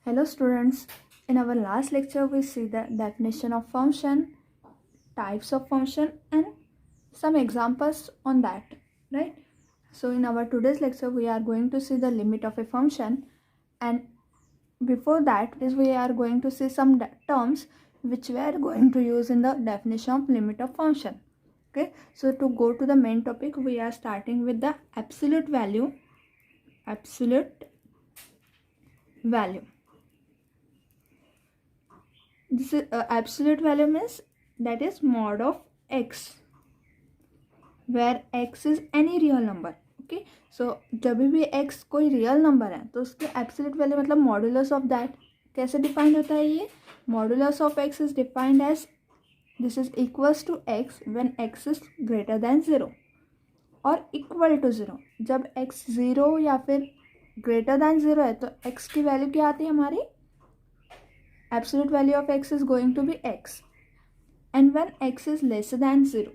Hello students, in our last lecture we see the definition of function, types of function and some examples on that, right? So in our today's lecture we are going to see the limit of a function, and before that is we are going to see some terms which we are going to use in the definition of limit of function. Okay, so to go to the main topic we are starting with the absolute value. This is absolute value means that is mod of x, where x is any real number. Okay, so जब भी x कोई real number है तो उसके absolute value मतलब modulus of that कैसे defined होता है? ये modulus of x is defined as this is equals to x when x is greater than 0 और इक्वल टू 0. जब x 0 या फिर ग्रेटर देन 0 है तो x की वैल्यू क्या आती है हमारी? Absolute value of x is going to be x. And when x is less than 0,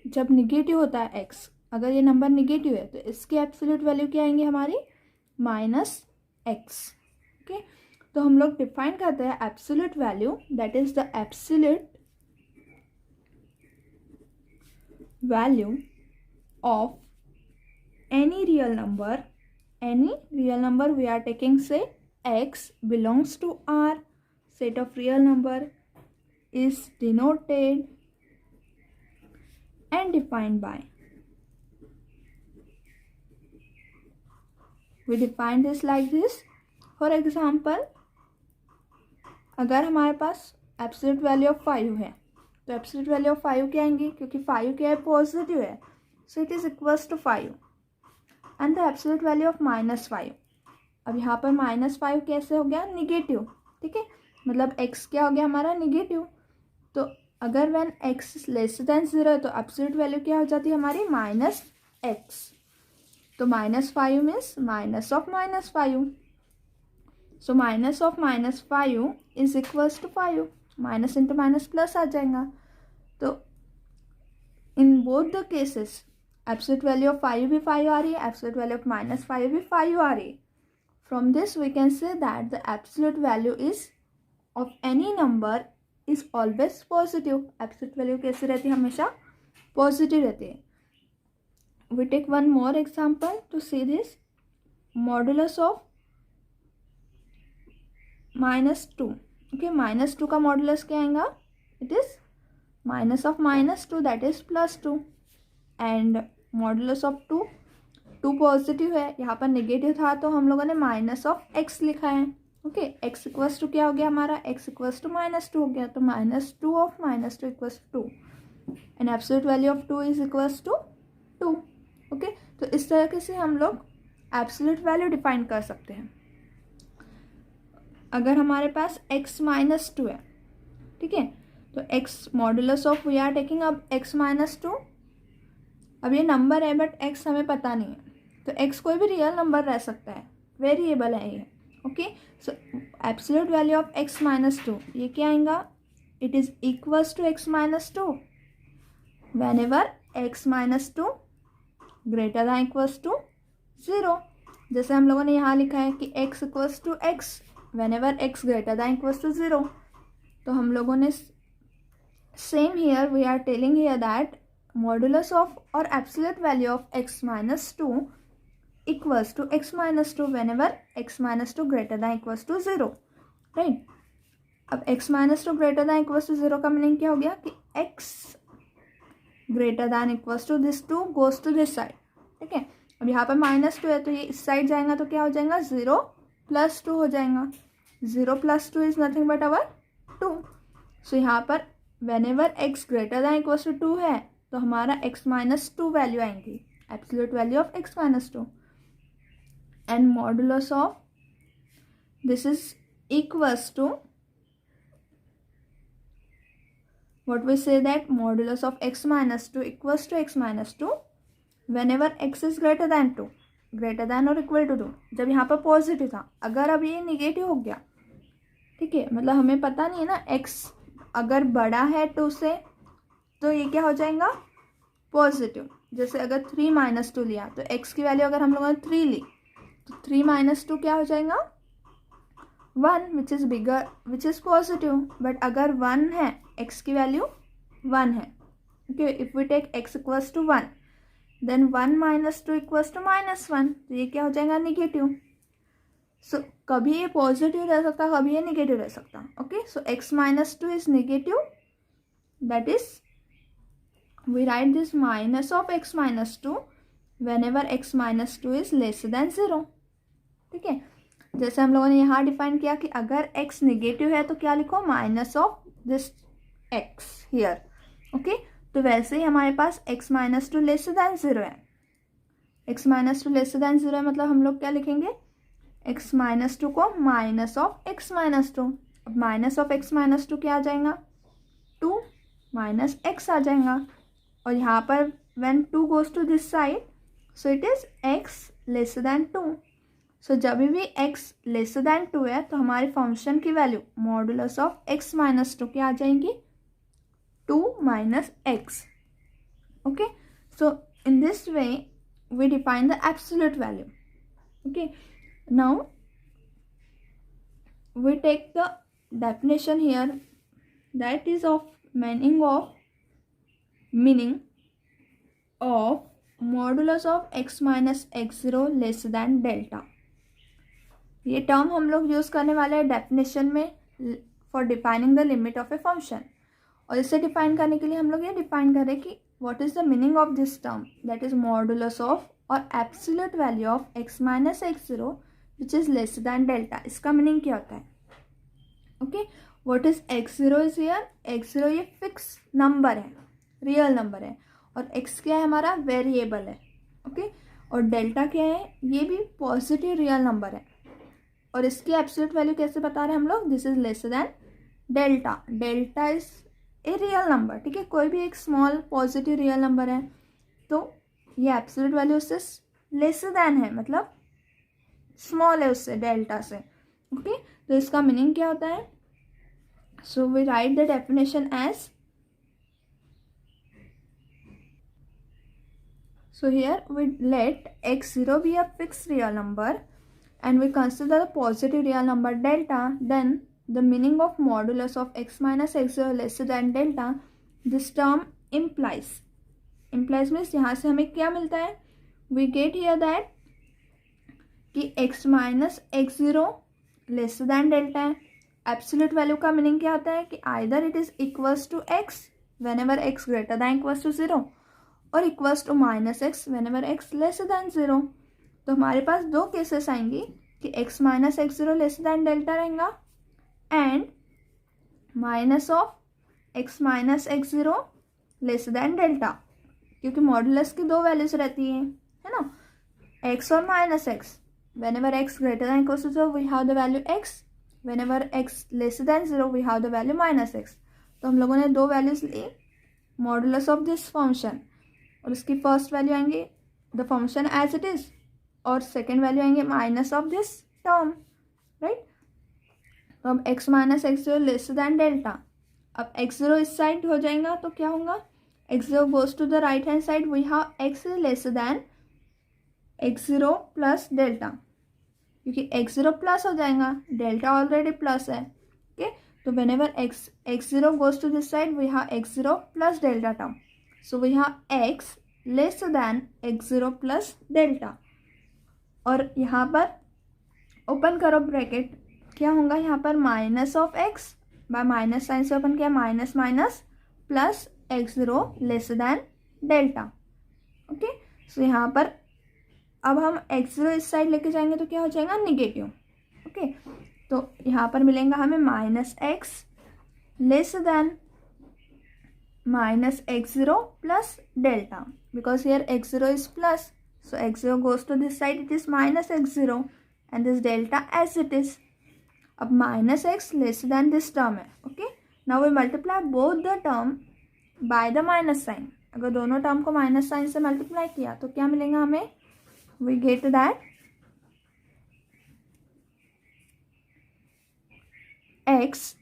जब निगेटिव होता है x, अगर ये नंबर निगेटिव है तो इसकी एब्सोल्यूट वैल्यू क्या आएंगी हमारी? Minus x. ओके, तो हम लोग डिफाइन करते हैं absolute value, that is the absolute value of any real number we are taking, say x belongs to R. Set of real number is denoted and defined by, we define this like this. For example, अगर हमारे पास absolute value of 5 है तो absolute value of 5 क्या आएंगी? क्योंकि 5 क्या है? Positive है, so it is equals to 5. And the absolute value of -5, अब यहाँ पर -5 कैसे हो गया? निगेटिव. ठीक है, मतलब x क्या हो गया हमारा? निगेटिव. तो अगर when x is less than 0 है तो एब्सोल्यूट वैल्यू क्या हो जाती है हमारी? -x. तो -5 means minus of -5. So minus of -5 is equals to 5. Minus into minus plus आ जाएगा. तो in both the cases absolute value of 5 भी 5 आ रही है, एब्सोल्यूट वैल्यू ऑफ -5 भी 5 आ रही है. From this we can say that the absolute value is of any number is always positive. Absolute value कैसे रहती है? हमेशा पॉजिटिव रहती है. we take one more example to see this. Modulus of -2. Okay, -2 का मॉडुलस क्या आएगा? It is minus of -2 that is +2. And modulus of 2 positive है, यहाँ पर नेगेटिव था तो हम लोगों ने माइनस ऑफ x लिखा है. ओके, x इक्वल्स टू क्या हो गया हमारा? x इक्वल्स टू -2 हो गया, तो -2 of -2 equals to 2 and absolute value of 2 is equals to 2. Okay, तो इस तरीके से हम लोग एब्सोल्यूट वैल्यू डिफाइन कर सकते हैं. अगर हमारे पास x -2 है, ठीक है, तो x modulus of we are taking अब x -2. अब ये नंबर है बट x हमें पता नहीं है, तो x कोई भी रियल नंबर रह सकता है, वेरिएबल है ये. Okay, so absolute value of x -2 ये क्या आएगा? It is equals to x -2 whenever x -2 greater than equals to 0. जैसे हम लोगों ने यहाँ लिखा है कि x equals to x whenever x greater than equals to 0. तो हम लोगों ने same here we are telling here that modulus of और absolute value of x -2 equals to x -2 whenever x -2 greater than equals to 0. Right, अब x -2 greater than equals to 0 का meaning क्या हो गया कि x greater than equals to this 2 goes to this side. ठीक है, अब यहाँ पर -2 है तो ये इस साइड जाएगा तो क्या हो जाएगा? 0 + 2 हो जाएगा. 0 + 2 इज नथिंग बट अवर 2. सो यहाँ पर whenever x greater than equals to 2 है तो हमारा x -2 वैल्यू आएंगी, absolute value of x -2. and modulus of this is equals to, what we say that modulus of x -2 equals to x -2 whenever x is greater than 2, greater than or equal to 2. जब यहाँ पर positive था, अगर अब ये negative हो गया, ठीक है, मतलब हमें पता नहीं है ना, x अगर बड़ा है 2 से तो ये क्या हो जाएगा? पॉजिटिव. जैसे अगर 3 -2 लिया तो x की वैल्यू अगर हम लोगों ने 3 ली तो 3 - 2 क्या हो जाएगा? 1 which is bigger which is positive, but अगर 1 है, x की वैल्यू 1 है, okay, if we take x equals to 1 then 1 minus 2 equals to -1, तो ये क्या हो जाएगा, निगेटिव। सो कभी ये पॉजिटिव रह सकता, कभी ये निगेटिव रह सकता, okay. So x minus 2 is negative, that is we write this minus of x minus 2 whenever x minus 2 is less than 0, ठीक है। जैसे हम लोगों ने यहाँ डिफाइन किया कि अगर x निगेटिव है तो क्या लिखो, minus of this x here, okay. तो वैसे ही हमारे पास x माइनस 2 लेस देन 0 है, x माइनस 2 लेस देन 0 है, मतलब हम लोग क्या लिखेंगे, x माइनस 2 को माइनस ऑफ x माइनस 2। अब माइनस ऑफ x माइनस 2 क्या आ जाएगा, 2 माइनस x आ जाएगा, और यहाँ पर when 2 goes to this side so it is x less then 2। सो जब भी x लेस देन 2 है तो हमारे फंक्शन की value modulus of x minus 2 क्या आ जाएंगी, 2 minus x, okay. So in this way we define the absolute value, okay. Now we take the definition here, that is of meaning of modulus of x minus x0 less than delta. ये term हम लोग use करने वाले हैं definition में for defining the limit of a function, और इसे define करने के लिए हम लोग ये डिफाइन करें कि what is the meaning of this term, that is modulus of और absolute value of x minus x0 which is less than delta. इसका मीनिंग क्या होता है, okay. What is x0 is here, x0 ये fix number है, real number है, और x क्या है, हमारा वेरिएबल है, ओके। और डेल्टा क्या है, ये भी पॉजिटिव रियल नंबर है, और इसकी एब्सोल्यूट वैल्यू कैसे बता रहे हैं हम लोग, this is less than delta. Delta is a real number, ठीक है, कोई भी एक स्मॉल पॉजिटिव रियल नंबर है तो ये एब्सोल्यूट वैल्यू उससे लेस देन है, मतलब स्मॉल है उससे, डेल्टा से, ओके। तो इसका मीनिंग क्या होता है, so we write the definition as, so here we let x0 be a fixed real number and we consider the positive real number delta, then the meaning of modulus of x minus x0 less than delta, this term implies means यहाँ से हमें क्या मिलता है, we get here that कि x minus x0 less than delta है। Absolute value का meaning क्या होता है कि either it is equals to x whenever x greater than equals to 0 और equals to minus x whenever x less than 0। तो हमारे पास दो केसेस आएंगी कि x minus x0 less than delta रहेगा and minus of x minus x0 less than delta, क्योंकि modulus की दो वैल्यूज रहती है ना, x और minus x। whenever x greater than equals to 0 we have the value x, whenever x less than 0 we have the value minus x। तो हम लोगों ने दो वैल्यूज ली मॉडुलस ऑफ दिस फंक्शन, और उसकी फर्स्ट वैल्यू आएंगे the function as it is, और सेकेंड वैल्यू आएंगे minus of this term, right. तो अब x minus x0 less than delta, अब x0 इस साइड हो जाएगा तो क्या होगा, x0 goes to the right hand side, we have x less than x0 plus delta, क्योंकि x0 प्लस हो जाएगा, डेल्टा ऑलरेडी प्लस है, ओके। तो whenever x0 goes to this side we have x0 plus delta term, so we have x less than x0 plus delta, और यहाँ पर open करो bracket, क्या होगा यहाँ पर minus of x, by minus sign से ओपन किया, minus minus plus x0 less than delta, okay. So यहाँ पर अब हम x0 इस साइड लेके जाएंगे तो क्या हो जाएगा, निगेटिव, ओके। तो यहाँ पर मिलेगा हमें minus x less than minus x0 plus delta, because here x0 is plus, so x0 goes to this side, it is minus x0 and this delta as it is। अब minus x less than this term है, okay। now we multiply both the term by the minus sign। अगर दोनों term को minus sign से multiply किया तो क्या मिलेगा हमें, we get that x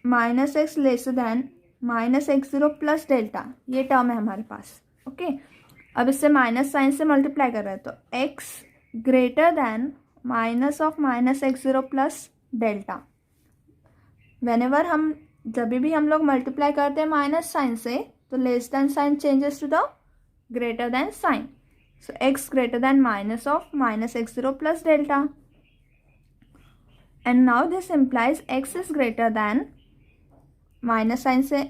minus x less than minus x0 plus delta, ये टर्म है हमारे पास, ओके। अब इससे माइनस साइन से मल्टीप्लाई कर रहे हैं तो x greater then minus of minus x0 plus delta. Whenever हम जब भी हम लोग मल्टीप्लाई करते हैं माइनस साइन से, तो less than sign changes to the greater than sign. So x greater than minus of minus x0 plus delta. And now this implies x is greater than minus sign से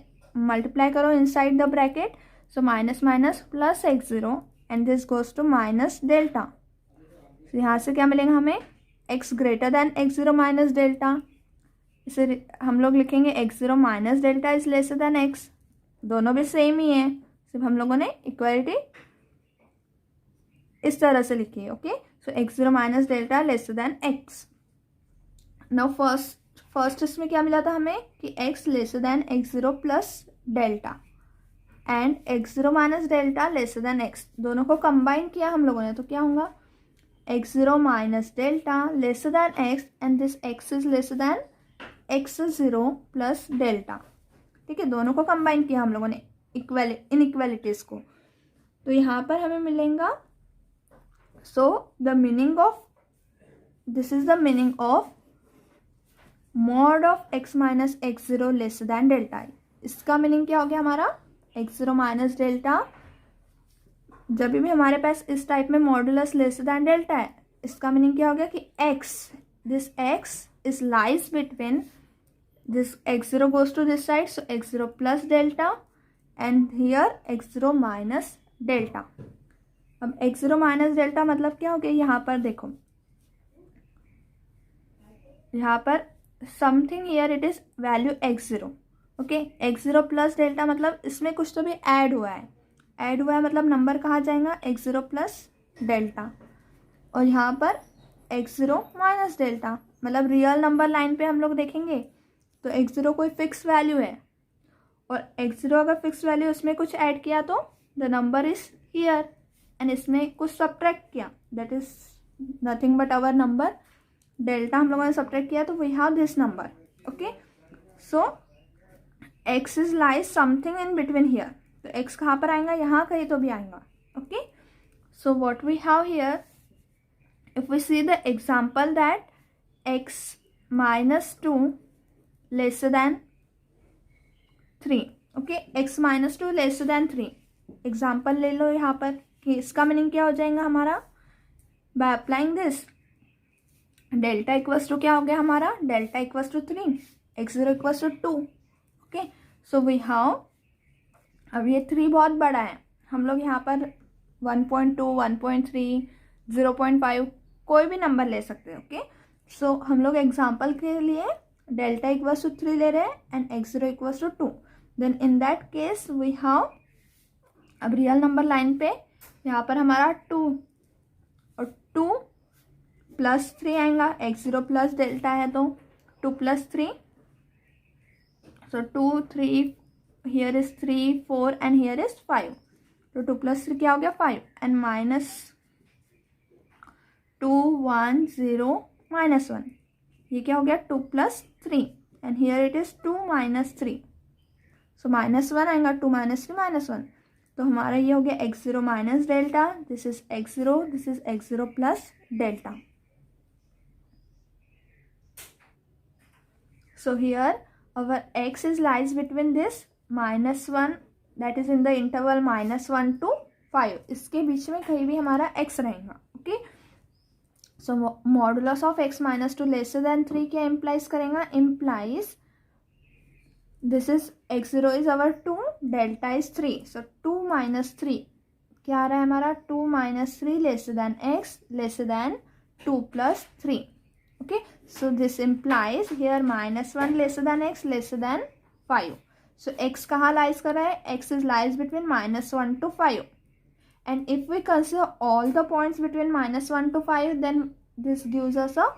multiply करो inside the bracket. So minus minus plus x0 and this goes to minus delta. So यहाँ से क्या मिलेगा हमें? x greater than x0 minus delta. इसे हम लोग लिखेंगे x0 minus delta is lesser than x. दोनों भी सेम ही है, सिर्फ हम लोगों ने इक्वालिटी इस तरह से लिखी है. Okay, so x0 minus delta lesser than x. Now first इसमें क्या मिला था हमें कि x lesser than x0 plus delta and x0 minus delta lesser than x. दोनों को कंबाइन किया हम लोगों ने, तो क्या होगा? x0 minus delta lesser than x and this x is lesser than x0 plus delta. ठीक है, दोनों को कंबाइन किया हम लोगों ने इनइक्वालिटीज को. तो यहाँ पर हमें मिलेगा, so the meaning of this is the meaning of mod of x minus x0 less than delta. इसका मीनिंग क्या हो गया हमारा? x0 minus delta. जब भी हमारे पास इस टाइप में मॉडुलस लेस देन डेल्टा है, इसका मीनिंग क्या हो गया कि x, this x is lies between this x0 goes to this side, so x0 plus delta and here x0 minus delta. अब x0 माइनस डेल्टा मतलब क्या हो गया? यहाँ पर देखो, यहाँ पर something here it is value x0. Okay, x0 plus delta मतलब इसमें कुछ तो भी ऐड हुआ है. ऐड हुआ है मतलब नंबर कहाँ जाएगा? x0 plus delta. और यहाँ पर x0 माइनस डेल्टा मतलब रियल नंबर लाइन पे हम लोग देखेंगे तो x0 कोई फिक्स वैल्यू है, और x0 अगर फिक्स वैल्यू उसमें कुछ ऐड किया तो the number is here, and इसमें कुछ सब्ट्रैक्ट किया, that is nothing but our number. Delta हम लोगों ने सब्ट्रैक्ट किया तो we have this number. Okay, so x is lies something in between here. तो x कहाँ पर आएगा? यहाँ कहीं तो भी आएगा. Okay, so what we have here, if we see the example that x minus 2 lesser than 3. Okay, x minus 2 lesser than 3 example ले लो यहाँ पर कि इसका मीनिंग क्या हो जाएगा हमारा? By applying this delta equals to क्या हो गया हमारा? Delta equals to 3, x0 equals to 2. Okay, so we have, अब ये 3 बहुत बड़ा है, हम लोग यहाँ पर 1.2, 1.3, 0.5 कोई भी नंबर ले सकते हैं. ओके, सो हम लोग एग्जाम्पल के लिए डेल्टा इक्वल्स टू 3 ले रहे हैं and x0 equals to 2. Then in that case we have, अब रियल नंबर लाइन पे यहाँ पर हमारा 2 और 2 प्लस 3 आएगा. x0 प्लस डेल्टा है तो 2 plus 3, so 2, 3, here is 3, 4 and here is 5. तो 2 प्लस 3 क्या हो गया? 5 एंड माइनस 2, 1, 0, माइनस 1. ये क्या हो गया? 2 plus 3 and here it is 2 minus 3. So minus 1 आएगा. 2 माइनस 3 माइनस 1. तो हमारा ये हो गया x0 minus delta. This is x0, this is x0 plus delta. So here our x is lies between this -1 that is in the interval -1 to 5. इसके बीच में कहीं भी हमारा x रहेगा. Okay, so modulus of x minus 2 lesser than 3 क्या implies करेगा? Implies this is x0 is our 2, delta is 3, so 2 minus 3 क्या आ रहा है हमारा? 2 minus 3 lesser than x lesser than 2 plus 3. okay, so this implies here -1 lesser than x lesser than 5. so x कहाँ lies कर रहा है? x is lies between -1 to 5, and if we consider all the points between -1 to 5 then this gives us a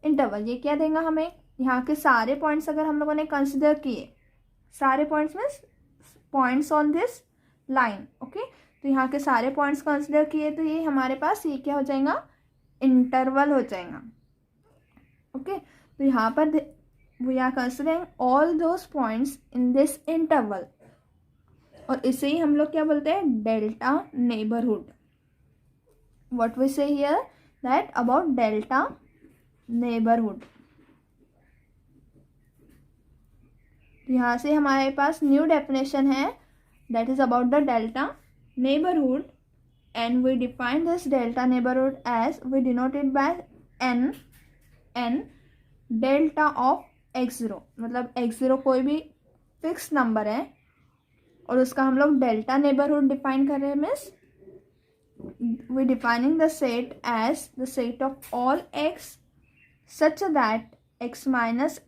interval. ये क्या देगा हमें? यहाँ के सारे पॉइंट्स अगर हम लोगों ने कंसिडर किए, सारे points means points on this line. Okay, तो यहाँ के सारे पॉइंट्स कंसिडर किए तो ये हमारे पास ये क्या हो जाएगा? इंटरवल हो जाएगा. ओके, तो यहाँ पर we are considering all those points in this interval, और इसे ही हम लोग क्या बोलते हैं? Delta neighbourhood. What we say here that about delta neighbourhood. यहाँ से हमारे पास न्यू डेफिनेशन है that is about the delta neighbourhood, and we define this delta neighborhood as we denote it by n delta of x0, मतलब x0 कोई भी fix number है और उसका हम लोग डेल्टा नेबरहुड डिफाइन कर रहे हैं। Means we defining the set as the set of all x such that x minus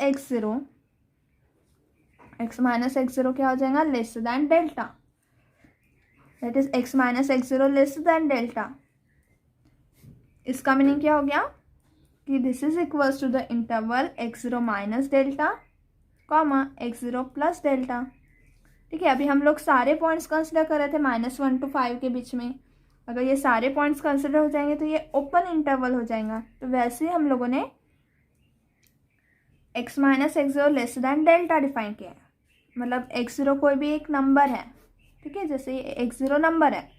x0 क्या हो जाएगा, less than delta, that is x minus x0 less than delta. इसका मीनिंग क्या हो गया कि this is equals to the interval x0 minus delta comma x0 plus delta. ठीक है, अभी हम लोग सारे पॉइंट्स कंसिडर कर रहे थे -1 to 5 के बीच में। अगर ये सारे पॉइंट्स कंसिडर हो जाएंगे तो ये ओपन इंटरवल हो जाएगा। तो वैसे ही हम लोगों ने x minus x0 less than delta define किया है, मतलब x0 कोई भी एक नंबर है। ठीक है, जैसे ये x0 नंबर है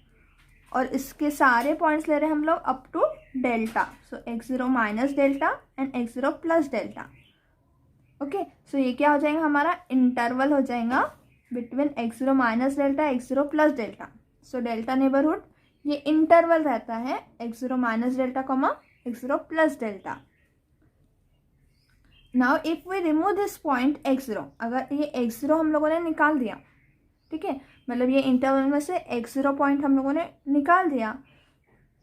और इसके सारे पॉइंट्स ले रहे हैं हम लोग up to delta, so x0 minus delta and x0 plus delta. Okay, so ये क्या हो जाएगा, हमारा इंटरवल हो जाएगा between x0 minus delta x0 plus delta. So delta neighbourhood ये इंटरवल रहता है x0 minus delta comma x0 plus delta. Now if we remove this point x0, अगर ये x0 हम लोगों ने निकाल दिया, ठीक है, मतलब ये इंटरवल में से x0 पॉइंट हम लोगों ने निकाल दिया,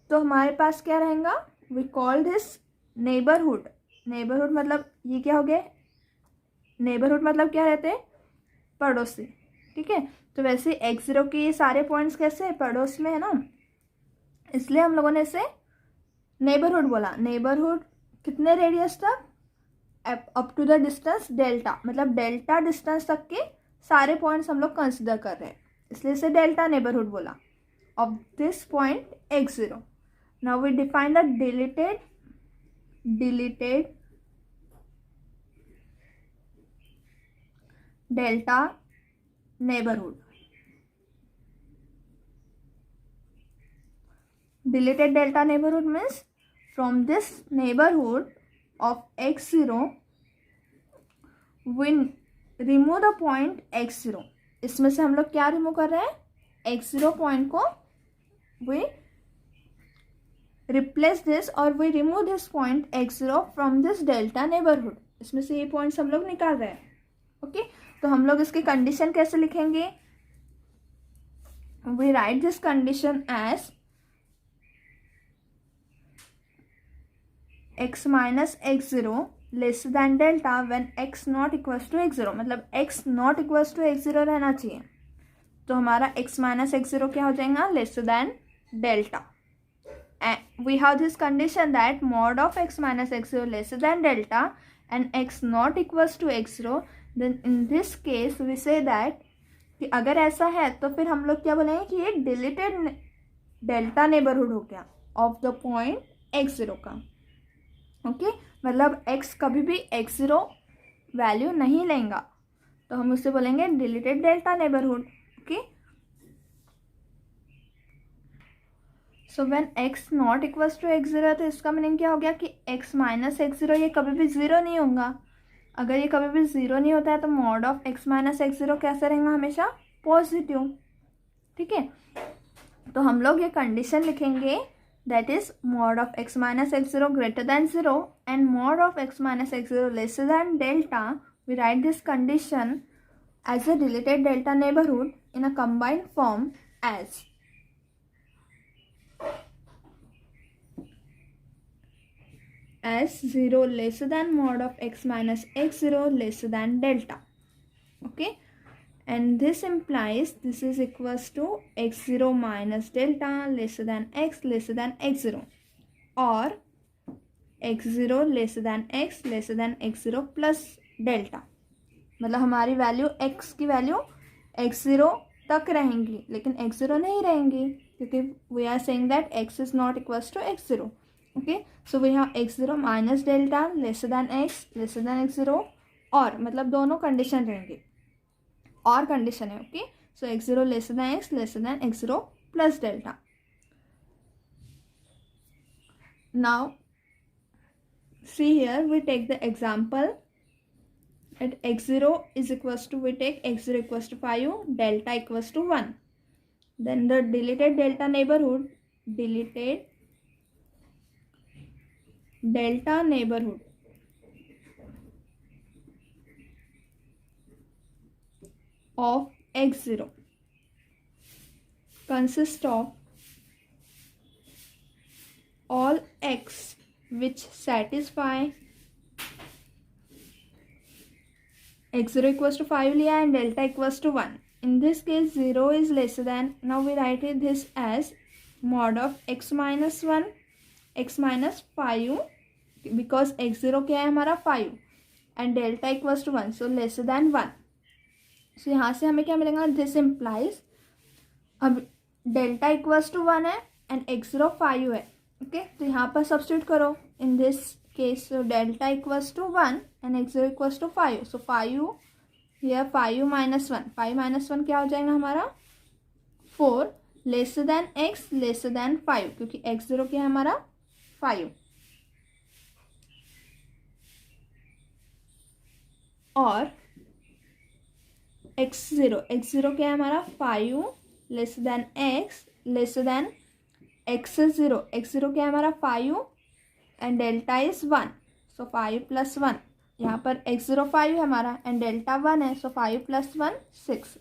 तो हमारे पास क्या रहेगा, we call this neighbourhood. Neighbourhood मतलब ये क्या हो गया, नेबरहुड मतलब क्या रहते हैं, पड़ोसी। ठीक है, तो वैसे x0 के ये सारे पॉइंट्स कैसे पड़ोस में है ना, इसलिए हम लोगों ने इसे नेबरहुड बोला। नेबरहुड कितने रेडियस तक, up to the distance delta, मतलब डेल्टा डिस्टेंस तक के सारे पॉइंट्स हम लोग कंसिडर कर रहे हैं, इसलिए इसे डेल्टा नेबरहुड बोला of this point x0। Now we define the deleted delta neighbourhood. Deleted delta neighbourhood means from this neighbourhood of x0 we remove the point x0। इसमें से हम लोग क्या रिमूव कर रहे हैं, x0 पॉइंट को वी रिप्लेस दिस और we remove this point x0 from this delta neighbourhood. इसमें से ये पॉइंट्स हम लोग निकाल रहे हैं। ओके, तो हम लोग इसकी कंडीशन कैसे लिखेंगे, we write this condition as x minus x0 less than delta when x not equals to x0, मतलब x not equals to x0 रहना चाहिए। तो हमारा x माइनस x0 क्या हो जाएगा, less than delta. We have this condition that mod of x minus x0 less than delta and x not equals to x0, then in this case we say that कि अगर ऐसा है तो फिर हम लोग क्या बोलेंगे कि ये डिलीटेड डेल्टा नेबरहुड हो गया ऑफ द पॉइंट x0 का। ओके, मतलब x कभी भी x0 वैल्यू नहीं लेगा तो हम उससे बोलेंगे deleted delta neighbourhood. Okay, so when x not equals to x0 तो इसका मीनिंग क्या हो गया कि x माइनस x0 ये कभी भी ज़ीरो नहीं होगा। अगर ये कभी भी ज़ीरो नहीं होता है तो mod of x minus x0 कैसा रहेगा, हमेशा पॉजिटिव। ठीक है, तो हम लोग ये कंडीशन लिखेंगे that is mod of x minus x0 greater than 0 and mod of x minus x0 lesser than delta. We write this condition as a deleted delta neighborhood in a combined form as 0 lesser than mod of x minus x0 lesser than delta. Okay, and this implies this is equals to x0 minus delta lesser than x lesser than x0 or x0 lesser than x lesser than x0 plus delta। मतलब हमारी value x की value x0 तक रहेंगी लेकिन x0 नहीं रहेंगी क्योंकि we are saying that x is not equals to x0। okay, so we have x0 minus delta lesser than x lesser than x0 और मतलब दोनों कंडीशन रहेंगी और कंडीशन है। Okay, so x0 less than x less than x0 plus delta. Now see here we take the example at x0 is equals to, we take x0 equals to 5, delta equals to 1. Then the deleted delta neighborhood of x0 consists of all x which satisfy x0 equals to 5 लिया and delta equals to 1. In this case 0 is less than, now we write it this as mod of x minus 1 x minus 5 because x0 क्या है हमारा 5 and delta equals to 1, so less than 1. so यहाँ से हमें क्या मिलेगा, this implies अब delta equals to 1 है एंड x0 5 है. ओके तो यहाँ पर सब्स्टिट्यूट करो in this case. So delta equals to 1 and x0 equals to 5. So 5 या 5 माइनस 1, 5 माइनस 1 क्या हो जाएगा हमारा 4, less than x less than 5 क्योंकि x0 क्या है हमारा 5. और x0 क्या है हमारा 5 less than x less than x0 क्या है हमारा 5 and delta is 1. So 5 plus 1, यहाँ पर x0 5 है हमारा एंड डेल्टा 1 है. So 5 plus 1 6.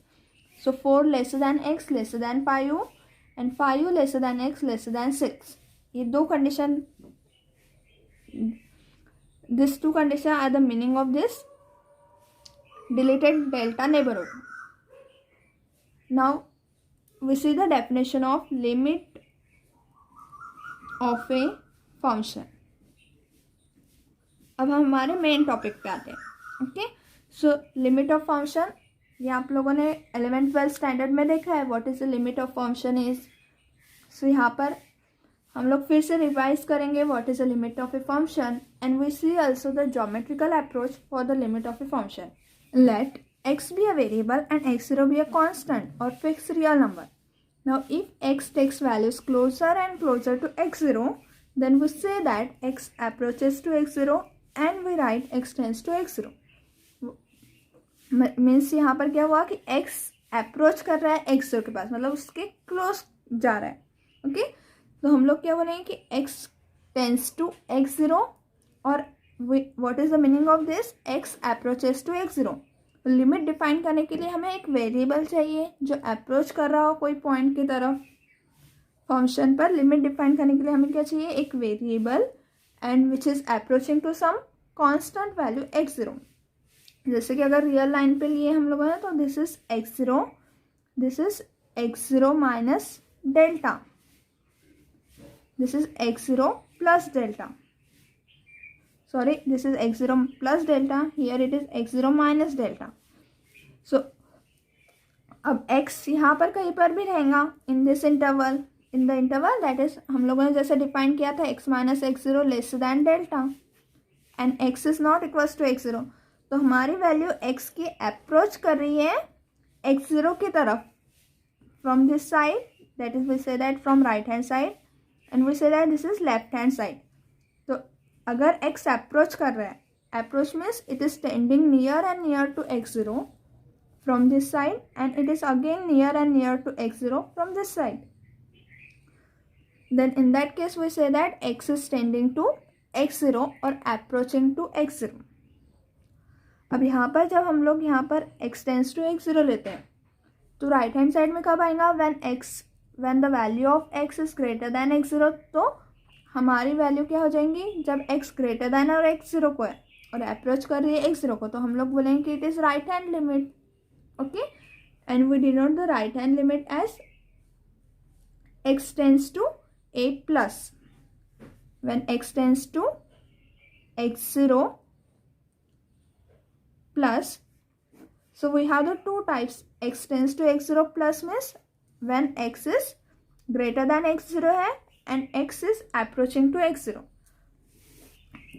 So 4 less than x less than 5 and 5 less than x less than 6. ये दो condition, this two condition are the meaning of this deleted delta neighborhood. Now we see the definition of limit of a function. अब हम हमारे main topic पे आते हैं. Okay so limit of function, ये आप लोगों ने 11th-12th स्टैंडर्ड में देखा है. What is the limit of function is. So यहाँ पर हम लोग फिर से रिवाइज करेंगे what is the limit of a function and we see also the geometrical approach for the limit of a function. Let x be a variable and x0 be a constant or fixed real number. Now if x takes values closer and closer to x0, then we say that x approaches to x0 and we write x tends to x0. Means यहाँ पर क्या हुआ कि x approach कर रहा है x0 के पास, मतलब उसके क्लोज जा रहा है. ओके तो हम लोग क्या बोलेंगे कि x tends to x0 और what is the meaning of this x approaches to x0. Limit define करने के लिए हमें एक वेरिएबल चाहिए जो अप्रोच कर रहा हो कोई पॉइंट की तरफ. फंक्शन पर लिमिट डिफाइन करने के लिए हमें क्या चाहिए, एक variable and which is approaching to some constant value x0. जैसे कि अगर रियल लाइन पे लिए हम लोगों ने तो this is x0 minus delta, this is x0 plus delta. Sorry, this is x0 plus delta. Here it is x0 minus delta. So अब x यहाँ पर कहीं पर भी रहेगा in this interval, in the interval that is हम लोगों ने जैसे डिफाइन किया था x minus x0 less than delta and x is not equals to x0. तो हमारी वैल्यू x की अप्रोच कर रही है x0 की तरफ from this side, that is we say that from right hand side and we say that this is left hand side. तो अगर x अप्रोच कर रहा है, approach means it is tending near and near to x0 from this side and it is again near and near to x0 from this side. Then in that case we say that x is tending to x0 और approaching to x0. अब यहाँ पर जब हम लोग यहाँ पर x tends to x0 लेते हैं तो राइट हैंड साइड में कब आएगा, when the value of x is greater than x0. तो हमारी वैल्यू क्या हो जाएंगी, जब x ग्रेटर दैन और x0 को है और अप्रोच कर रही है x0 को तो हम लोग बोलेंगे कि it is right hand limit. Okay and we denote the right hand limit as x tends to a plus. When x tends to x0 plus, so we have the two types. x tends to x0 plus means when x is greater than x0 है and x is approaching to x0.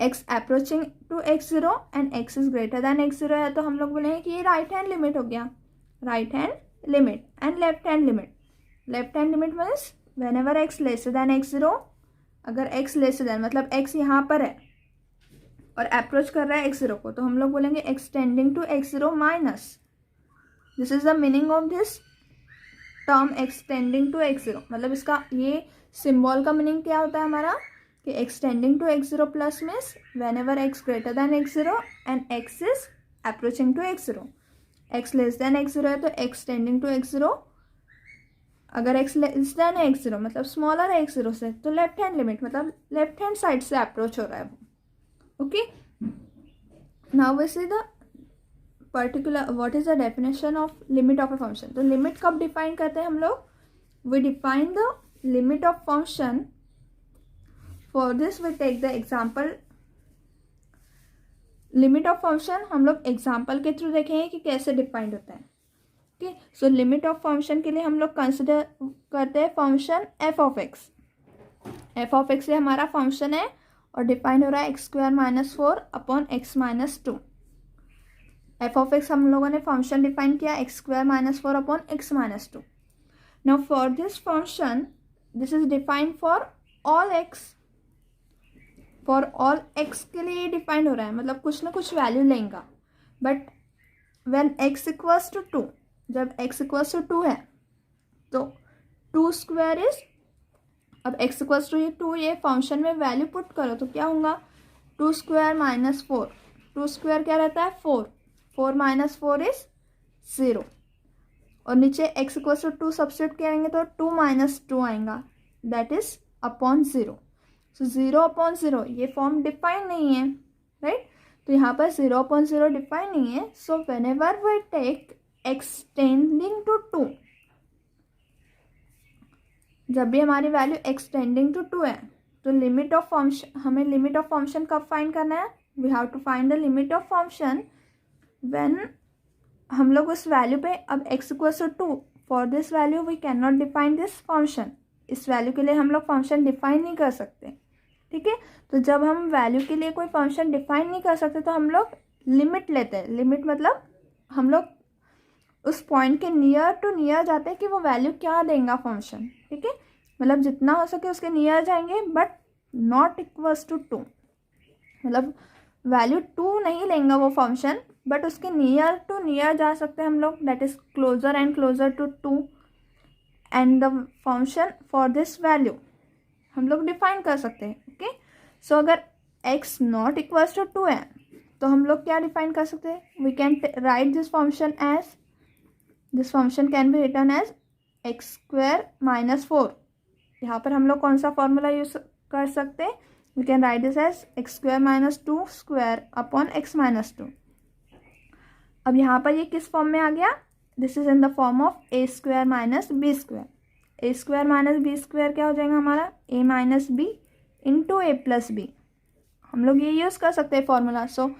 x approaching to x0 and x is greater than x0 है तो हम लोग बोलेंगे कि ये right hand limit हो गया. Right hand limit and left hand limit. Left hand limit means whenever x less than x0, अगर x लेस देन मतलब x यहाँ पर है और अप्रोच कर रहा है x0 को, तो हम लोग बोलेंगे x tending to x0 minus, this is the meaning of this term x tending to x0। मतलब इसका ये सिंबल का मीनिंग क्या होता है हमारा कि x tending to x0 plus means whenever x greater than x0 and x is approaching to x0। x less than x0 है तो एक्सटेंडिंग टू x0, अगर x लेस देन x0 मतलब स्मॉलर है x0 से, तो लेफ्ट हैंड लिमिट मतलब left hand side से approach हो रहा है वो। Okay, now we see the particular what is the definition of limit of a function. तो लिमिट कब डिफाइन करते हैं हम लोग, we define the limit of function, for this we take the example. Limit of function हम लोग example के through देखेंगे कि कैसे डिफाइंड होता है। Okay, so limit of function के लिए हम लोग कंसिडर करते हैं function F of x. F of x ये हमारा फंक्शन है और डिफाइंड हो रहा है x square minus 4 upon x minus 2। F of x हम लोगों ने फंक्शन डिफाइन किया x square minus 4 upon x minus 2। Now for this function this is defined for all x, for all x के लिए defined हो रहा है, मतलब कुछ ना कुछ वैल्यू लेंगे। But when x equals to 2, जब x इक्वल्स टू 2 है तो 2 स्क्वायर इज, अब x इक्वल्स टू 2 ये फंक्शन में वैल्यू पुट करो तो क्या होगा 2 स्क्वायर माइनस 4, 2 स्क्वायर क्या रहता है 4, 4 माइनस 4 इज 0, और नीचे x इक्वल्स टू 2 सब्स्टिट्यूट करेंगे तो 2 माइनस 2 आएगा, that is upon 0। So 0 upon 0 ये फॉर्म डिफाइन नहीं है, राइट? तो यहाँ पर 0 अपॉन 0 डिफाइन नहीं है। So whenever we take x tending to 2, जब भी हमारी वैल्यू एक्सटेंडिंग टू 2 है तो लिमिट ऑफ फंक्शन, हमें लिमिट ऑफ फंक्शन कब फाइंड करना है, we have to find the limit of function when हम लोग उस वैल्यू पे, अब x equals to 2, for this value we can not define this function, इस वैल्यू के लिए हम लोग फंक्शन डिफाइन नहीं कर सकते, ठीक है? तो जब हम वैल्यू के लिए कोई फंक्शन डिफाइन नहीं कर सकते तो हम लोग लिमिट लेते हैं। लिमिट मतलब हम लोग उस पॉइंट के नियर टू नियर जाते हैं कि वो वैल्यू क्या देगा फंक्शन, ठीक है? मतलब जितना हो सके उसके नियर जाएंगे बट नॉट इक्वल्स टू 2, मतलब वैल्यू 2 नहीं लेंगे वो फंक्शन बट उसके नियर टू नियर जा सकते हैं हम लोग, that is closer and closer to 2, and the function for this value हम लोग डिफाइन कर सकते हैं। ओके, सो अगर x नॉट इक्वल्स टू 2 है तो हम लोग क्या डिफाइन कर सकते हैं, we can write this function as, this function can be return as x square minus 4। यहाँ पर हम लोग कौन सा फॉर्मूला यूज कर सकते हैं, we can write this as x square minus 2 square upon x minus 2। अब यहाँ पर ये किस फॉर्म में आ गया, this is in the form of a square minus b square. A square minus b square क्या हो जाएगा हमारा, a minus b into a plus b. हम लोग ये यूज़ कर सकते हैं formula. So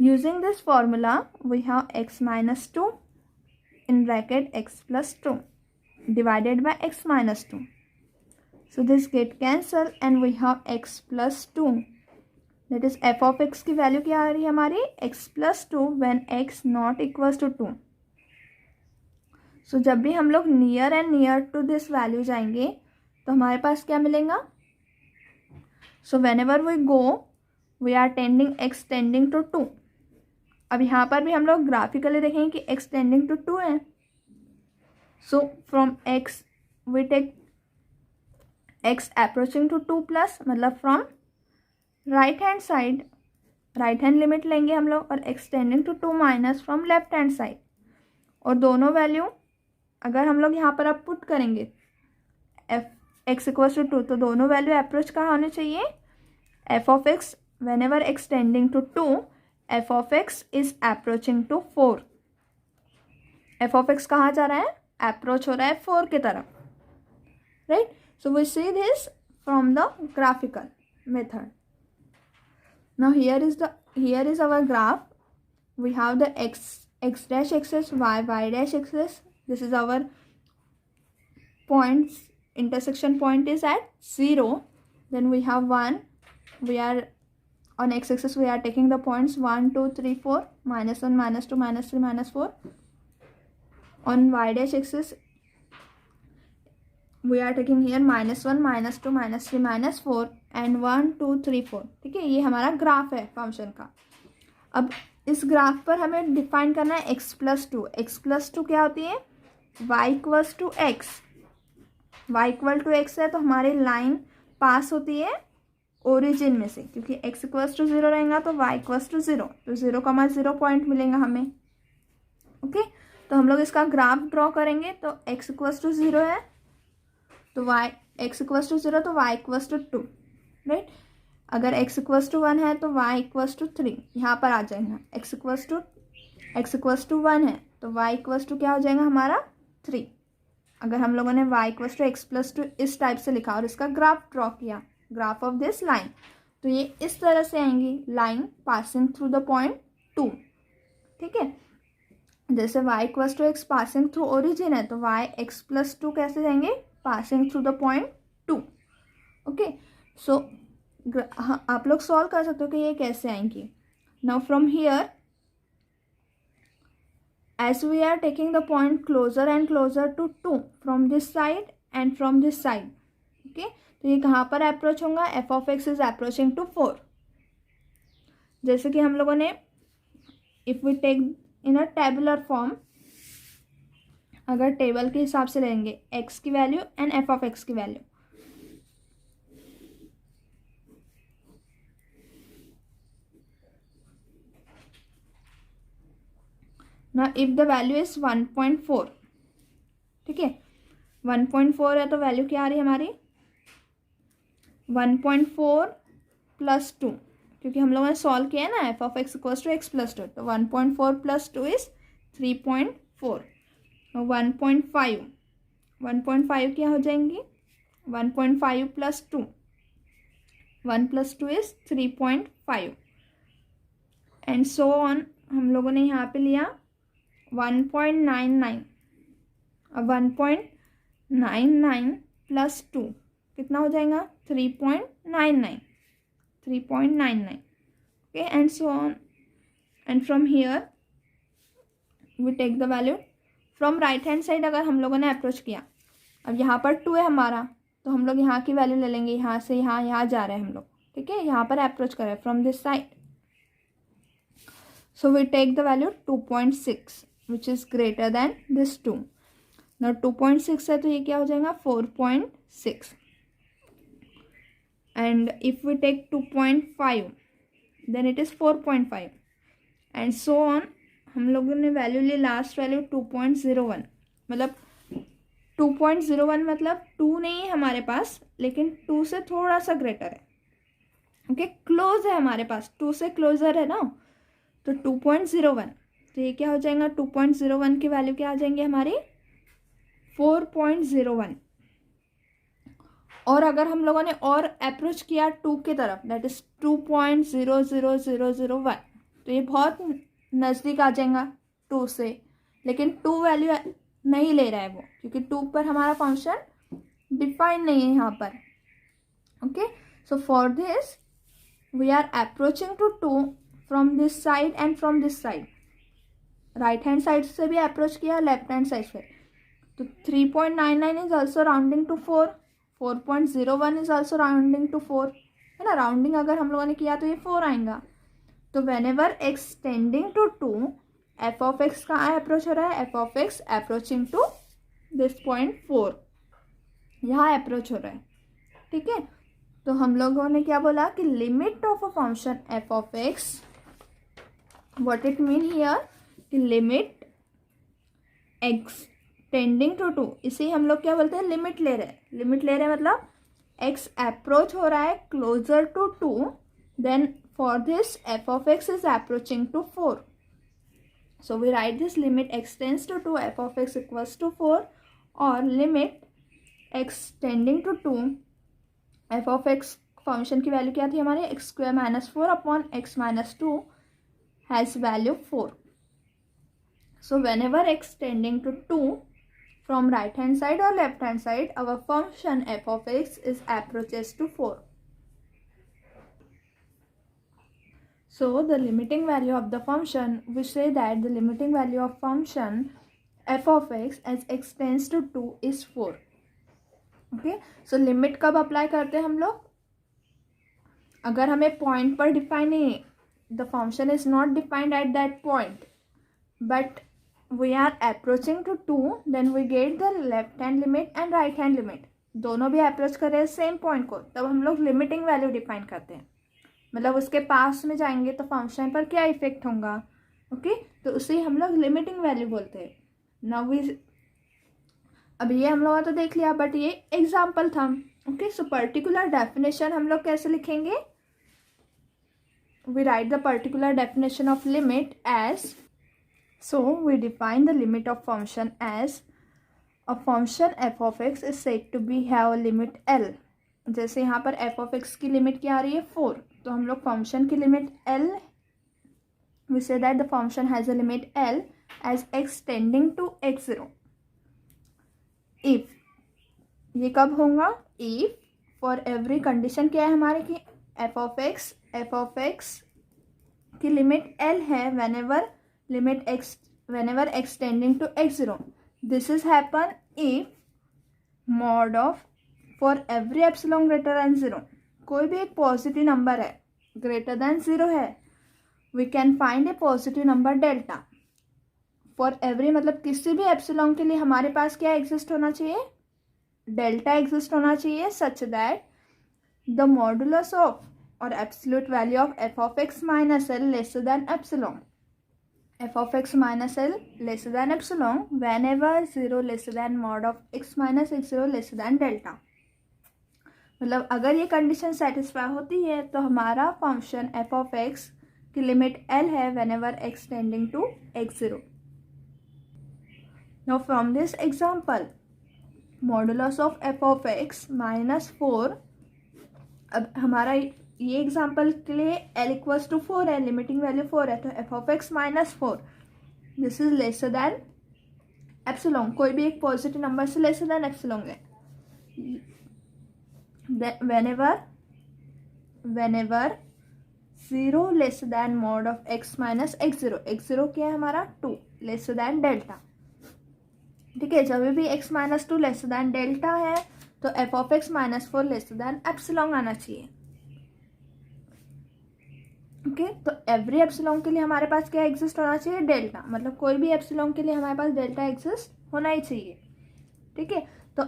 using this formula we have x minus 2 in bracket x plus 2 divided by x minus 2. So this get cancel and we have x plus 2, that is f of x की value क्या आ रही है हमारी x plus 2 when x not equals to 2. So जब भी हम लोग near and near to this value जाएंगे तो हमारे पास क्या मिलेगा, so whenever we go we are tending x tending to 2। अब यहाँ पर भी हम लोग ग्राफिकली देखेंगे कि x टेंडिंग टू 2 है। So from x we take x approaching to 2 plus, मतलब from right hand side, right hand limit लेंगे हम लोग, और x tending to 2 minus from left hand side, और दोनों वैल्यू अगर हम लोग यहाँ पर अब पुट करेंगे x इक्वल्स टू 2 तो दोनों वैल्यू अप्रोच कहाँ होने चाहिए, f of x whenever x tending to 2 f of x is approaching to 4। f of x कहाँ जा रहा है, अप्रोच हो रहा है 4 की तरफ, right? So we see this from the graphical method. Now here is our graph. We have the x dash axis, y dash axis. This is our points, intersection point is at 0. Then we have 1, we are on x-axis we are taking the points 1 2 3 4, -1 -2 -3 -4. On y-dash axis we are taking here -1 -2 -3 -4, and 1 2 3 4, ठीक है, ये हमारा graph है function का। अब इस graph पर हमें डिफाइन करना है x plus two. x plus two क्या होती है, y equals to x. y equal to x है तो हमारी लाइन पास होती है ओरिजिन में से, क्योंकि x इक्वल्स टू 0 रहेगा तो y इक्वल्स टू 0, तो 0,0 पॉइंट मिलेगा हमें। ओके, तो हम लोग इसका ग्राफ ड्रॉ करेंगे। तो x इक्वल्स टू 0 है तो x इक्वल्स टू 0 तो y इक्वल्स टू 2, राइट। अगर x इक्वल्स टू 1 है तो y इक्वल्स टू 3, यहाँ पर आ जाएगा। x इक्वल्स टू 1 है तो y इक्वल्स टू क्या हो जाएगा हमारा 3। अगर हम लोगों ने y equals to x plus two इस टाइप से लिखा और इसका ग्राफ ड्रॉ किया, ग्राफ ऑफ दिस लाइन, तो ये इस तरह से आएंगी, line passing through the point 2, ठीक है। जैसे y equals to x passing through origin है तो y x प्लस टू कैसे जाएंगे, passing through the point 2। Okay, so आप लोग सॉल्व कर सकते हो कि ये कैसे आएंगी। Now from here as we are taking the point closer and closer to 2 from this side and from this side, okay, तो ये कहाँ पर अप्रोच होगा, f of x is approaching to 4। जैसे कि हम लोगों ने if we take in a tabular form, अगर टेबल के हिसाब से लेंगे x की value and f of x की वैल्यू, ना इफ द वैल्यू इज 1.4, ठीक है, 1.4 है तो वैल्यू क्या आ रही है हमारी 1.4 प्लस 2, क्योंकि हम लोगों ने सॉल्व किया है ना f of x equals to x plus two, तो 1.4 प्लस 2 इज 3.4। 1.5 क्या हो जाएंगी, 1.5 plus 2, 1 plus 2 is 3.5 and so on. हम लोगों ने यहाँ पे लिया 1.99, अब 1.99 प्लस 2 कितना हो जाएगा 3.99, okay, and so on. And from here we take the value from right hand side. अगर हम लोगों ने अप्रोच किया, अब यहाँ पर 2 है हमारा, तो हम लोग यहाँ की वैल्यू ले लेंगे, यहाँ से यहाँ जा रहे हैं हम लोग, ठीक है, यहाँ पर अप्रोच करें from this side, so we take the value 2.6 which is greater than this 2। now 2.6 है तो ये क्या हो जाएगा 4.6 and if we take 2.5 then it is 4.5 and so on। हम लोगों ने वैल्यू ली लास्ट वैल्यू 2.01, मतलब 2.01 मतलब 2 नहीं है हमारे पास, लेकिन 2 से थोड़ा सा ग्रेटर है, ओके, क्लोज है हमारे पास, 2 से क्लोजर है ना, तो 2.01, तो ये क्या हो जाएगा 2.01 की वैल्यू क्या आ जाएंगे हमारी 4.01। और अगर हम लोगों ने और अप्रोच किया 2 की तरफ, दैट इज 2.00001, तो ये बहुत नज़दीक आ जाएगा 2 से, लेकिन 2 वैल्यू नहीं ले रहा है वो, क्योंकि 2 पर हमारा फंक्शन डिफाइन नहीं है यहाँ पर, okay. So for this we are approaching to 2 from this side and from this side, right hand side से भी अप्रोच किया, लेफ्ट हैंड साइड से, तो 3.99 is also rounding to 4, 4.01 is also rounding to 4, है ना, राउंडिंग अगर हम लोगों ने किया तो ये 4 आएगा। तो whenever x tending to 2, f of x कहाँ अप्रोच हो रहा है, f of x approaching to this point 4, यहाँ अप्रोच हो रहा है, ठीक है। तो हम लोगों ने क्या बोला कि limit of a function F of x, what it mean here कि लिमिट एक्स टेंडिंग टू 2, इसे हम लोग क्या बोलते हैं, लिमिट ले रहे हैं। लिमिट ले रहे हैं मतलब एक्स अप्रोच हो रहा है closer to 2, then for this f of x is approaching to 4, so we write this limit x tends to 2 f of x equals to 4, और limit x tending to 2 f of x function की value क्या थी हमारे x square minus 4 upon x minus 2 has value 4। So whenever x tending to 2 from right hand side or left hand side, our function f of x is approaches to 4. So the limiting value of the function, we say that the limiting value of function f of x as x tends to 2 is 4. Okay, so limit कब apply करते हैं हम लोग, अगर हमें point पर define नहीं, the function is not defined at that point but we are approaching to 2, then we get the left hand limit and right hand limit, दोनों भी अप्रोच कर रहे हैं सेम पॉइंट को, तब हम लोग लिमिटिंग वैल्यू डिफाइन करते हैं, मतलब उसके पास में जाएंगे तो फंक्शन पर क्या इफेक्ट होगा, ओके तो उसे हम लोग लिमिटिंग वैल्यू बोलते हैं। नाउ वी, अब ये हम लोगों ने तो देख लिया बट ये एग्जाम्पल था, ओके सो पर्टिकुलर डेफिनेशन हम लोग कैसे लिखेंगे, we write the particular definition of limit as, so we define the limit of function as a function f of x is said to be have a limit L। जैसे यहाँ पर f of x की limit क्या आ रही है 4, तो हम लोग फंक्शन की limit L, we say that the function has a limit L as x tending to x0 if, ये कब होगा, if for every condition क्या है हमारे की f of x की लिमिट L है whenever x tending to x0, this is happen if mod of for every epsilon greater than 0, कोई भी एक पॉजिटिव नंबर है ग्रेटर देन 0 है, we can find a positive number delta for every, मतलब किसी भी epsilon के लिए हमारे पास क्या एग्जिस्ट होना चाहिए, डेल्टा एग्जिस्ट होना चाहिए, such that the modulus of और absolute value of f of x minus l lesser than epsilon, f of x minus l lesser than epsilon whenever 0 lesser than mod of x minus x0 lesser than delta, मतलब अगर ये condition satisfy होती है तो हमारा function f of x की limit l है whenever x tending to x0। now from this example modulus of f of x minus 4, अब हमारा ये एग्जाम्पल के लिए l इक्वल्स टू 4 है, लिमिटिंग वैल्यू 4 है, तो f of x minus 4 this is lesser than epsilon, कोई भी एक पॉजिटिव नंबर से लेसर दैन एप्सिलॉन है, whenever 0 lesser than mod of x minus x0, x0 क्या है हमारा 2 लेसर दैन डेल्टा, ठीक है, जब भी x minus 2 lesser than delta है तो f of x minus 4 lesser than epsilon आना चाहिए, ओके तो एवरी एप्सिलॉन के लिए हमारे पास क्या एग्जिस्ट होना चाहिए, डेल्टा, मतलब कोई भी एप्सिलॉन के लिए हमारे पास डेल्टा एग्जिस्ट होना ही चाहिए, ठीक है तो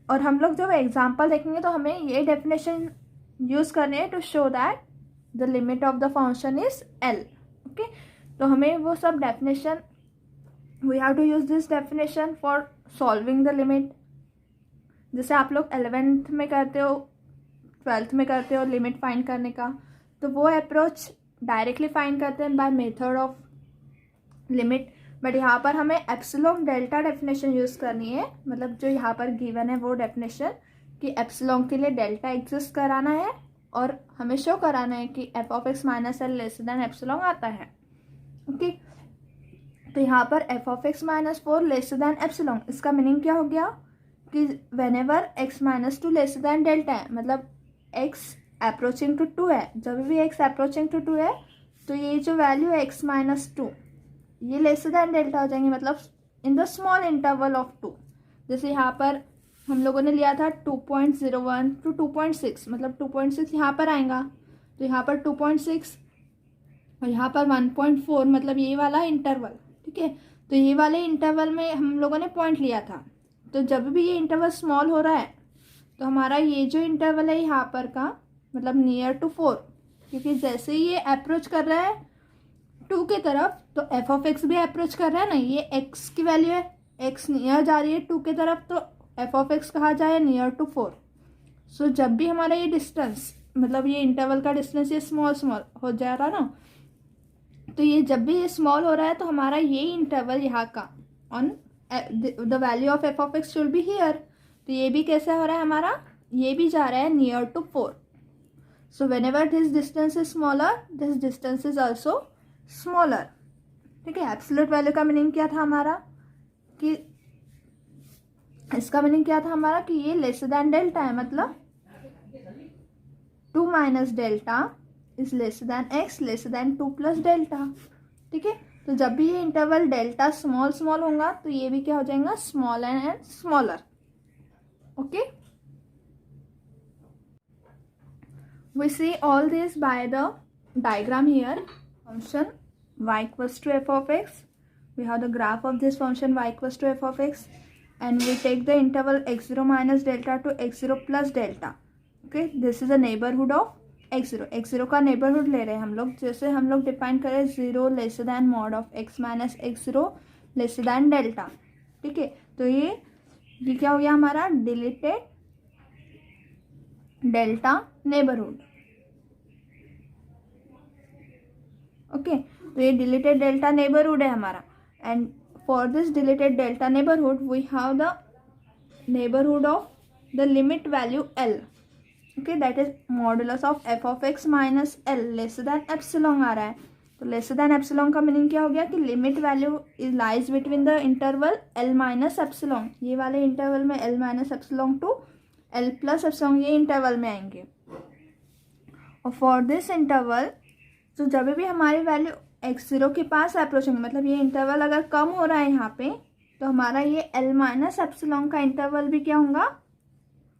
और हम लोग जब एग्जांपल देखेंगे तो हमें ये डेफिनेशन यूज करनी है to show that the limit of the function is L, okay तो हमें वो सब definition, we have to use this definition for solving the limit, जैसे आप लोग 11th में करते हो 12th में करते हो लिमिट फाइंड करने का, तो वो अप्रोच डायरेक्टली फाइंड करते हैं by method of limit, but यहाँ पर हमें एप्सिलॉन डेल्टा डेफिनेशन यूज़ करनी है, मतलब जो यहाँ पर गिवन है वो डेफिनेशन कि एप्सिलॉन के लिए डेल्टा एग्जिस्ट कराना है और हमें शो कराना है कि f of x minus L less than epsilon आता है, ओके तो यहाँ पर f of x minus 4 less then epsilon, इसका मीनिंग क्या हो गया कि whenever x minus 2 less than delta है, मतलब x अप्रोचिंग टू 2 है, जब भी x अप्रोचिंग टू 2 है तो ये जो वैल्यू है x माइनस 2 ये लेसर दैन डेल्टा हो जाएंगे, मतलब in the small interval of 2, जैसे यहाँ पर हम लोगों ने लिया था 2.01 टू 2.6, मतलब 2.6 यहाँ पर आएगा तो यहाँ पर 2.6 और यहाँ पर 1.4, मतलब ये वाला इंटरवल, ठीक है तो ये वाले इंटरवल में हम लोगों ने पॉइंट लिया था, तो जब भी ये इंटरवल स्मॉल हो रहा है तो हमारा ये जो इंटरवल है यहाँ पर का मतलब नियर टू 4, क्योंकि जैसे ही ये अप्रोच कर रहा है 2 की तरफ तो f of x भी अप्रोच कर रहा है ना, ये x की वैल्यू है, x नियर जा रही है 2 की तरफ तो f of x कहाँ जाए नियर टू 4, सो जब भी हमारा ये डिस्टेंस मतलब ये इंटरवल का डिस्टेंस ये स्मॉल हो जा रहा ना, तो ये जब भी ये स्मॉल हो रहा है तो हमारा ये इंटरवल यहाँ का on the value of f of x should be here, तो ये भी कैसा हो रहा है हमारा, ये भी जा रहा है नियर टू 4, सो whenever this distance is smaller this distance is also smaller, ठीक है एब्सोल्यूट वैल्यू का मीनिंग क्या था हमारा कि इसका मीनिंग क्या था हमारा कि ये लेस देन डेल्टा है, मतलब 2 minus delta is less than x less then 2 plus delta, ठीक है तो जब भी ये इंटरवल डेल्टा स्मॉल होगा तो ये भी क्या हो जाएगा small and smaller, okay We see all this by the diagram here. Function y equals to f of x. We have the graph of this function y equals to f of x, and we take the interval x0 minus delta to x0 plus delta. Okay, this is a neighborhood of x0. x0 का neighborhood ले रहे हैं हम लोग, जैसे हम लोग define करें 0 less than mod of x minus x0 less than delta. ठीक है, तो ये क्या हो गया हमारा डिलीटेड डेल्टा नेबरहुड. ओके, तो ये डिलीटेड डेल्टा नेबरहुड है हमारा. And for this deleted delta neighbourhood we have the neighbourhood of the limit value L. Okay, that is modulus of f of x minus L less than epsilon आ रहा है. तो less than epsilon का meaning क्या हो गया कि limit value is lies between the interval L minus epsilon. ये वाले इंटरवल में L minus epsilon to L plus epsilon ये इंटरवल में आएंगे. और फॉर दिस इंटरवल तो जब भी हमारी वैल्यू x0 के पास अप्रोच होंगे, मतलब ये इंटरवल अगर कम हो रहा है यहाँ पे, तो हमारा ये L माइनस एप्सिलॉन का इंटरवल भी क्या होगा,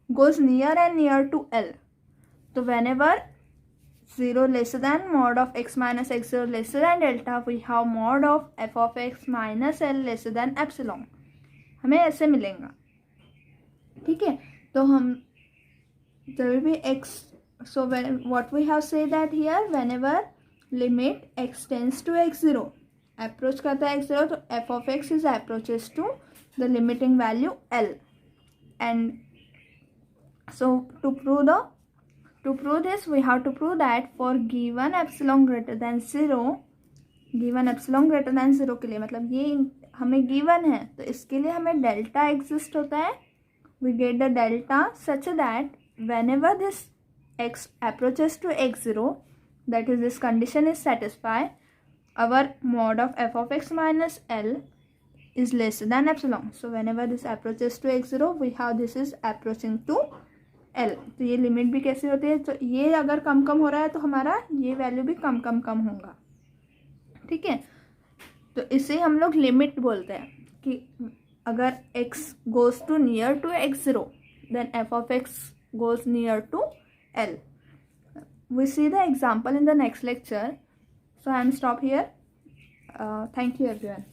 goes near and near to L. तो whenever 0 less than mod of x minus x0 less than delta we have mod of f of x minus L less than epsilon. हमें ऐसे मिलेगा. ठीक है, तो हम जब भी x, so when what we have say that here whenever limit x tends to x0 approach करता है x0, तो f of x is approaches to the limiting value L. And so to prove this we have to prove that for given epsilon greater than 0, given epsilon greater than 0 के लिए, मतलब ये हमें given है तो इसके लिए हमें डेल्टा एग्जिस्ट होता है. We get the delta such that whenever this x approaches to x0, that is this condition is satisfied, our mod of f of x minus L is less than epsilon. So whenever this approaches to x0 we have this is approaching to L. तो ये limit भी कैसे होती है, तो ये अगर कम कम हो रहा है तो हमारा ये वैल्यू भी कम कम कम होगा. ठीक है, तो इसे हम लोग लिमिट बोलते हैं कि अगर x goes to near to x0 then f of x goes near to L. We see the example in the next lecture. So I am stop here. Thank you everyone.